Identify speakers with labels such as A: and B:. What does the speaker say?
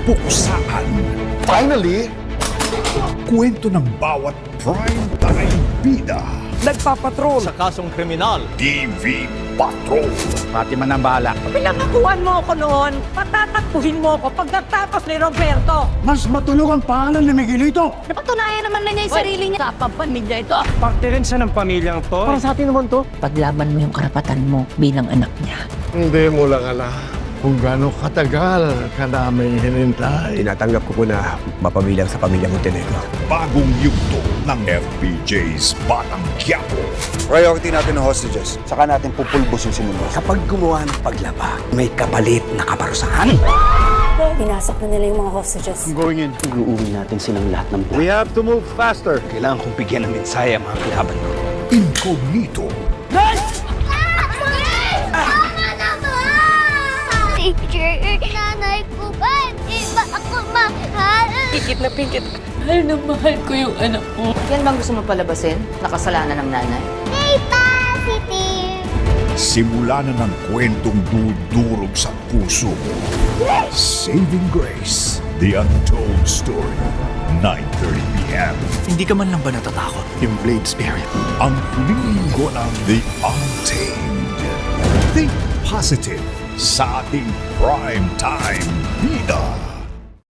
A: puksaan.
B: Finally,
A: Kwento ng bawat prime-time bida.
C: Nagpapatrol.
D: Sa kasong kriminal.
A: TV Patrol.
B: Fatima na bahala.
C: Pinangakuan mo ako noon, patatakbuhin mo ako pagkatapos ni Roberto.
B: Mas matulog ang pangalan ni Miguelito.
E: Napatunayan naman na niya yung sarili niya.
C: Kapapamilya ito.
F: Parte rin siya ng pamilyang to.
C: Para sa atin naman to.
E: Paglaban mo yung karapatan mo bilang anak niya.
B: Hindi mo lang alam kung gaano katagal ka namin hinintay.
G: Tinatanggap ko po na mapabilang sa pamilya Montenegro.
A: Bagong yugto ng FPJ's Batang Quiapo.
H: Priority natin ang hostages. Saka natin pupulbos yung sinunod.
G: Kapag gumawa ng paglaba, may kapalit na kaparusahan.
I: Pinasok na nila yung mga hostages.
B: I'm going in.
G: Iuwi natin silang lahat ng
B: We have to move faster.
G: Kailangan kong bigyan ng mensahe ang mga kalaban ko.
A: Incognito.
E: Teacher, nanay ko ba? Di ba ako mahal?
C: Pikit na pikit.
I: Mahal na mahal ko yung anak ko.
E: Yan bang gusto mo palabasin? Nakasalanan ng nanay? Stay positive!
A: Simula na ng kwentong dudurog sa puso mo. Saving Grace, The Untold Story. 9:30 p.m.
D: Hindi ka man lang ba natatakot?
B: Yung Blade Spirit.
A: Ang huling linggo ng The Untamed. Think positive sa ating prime time bida.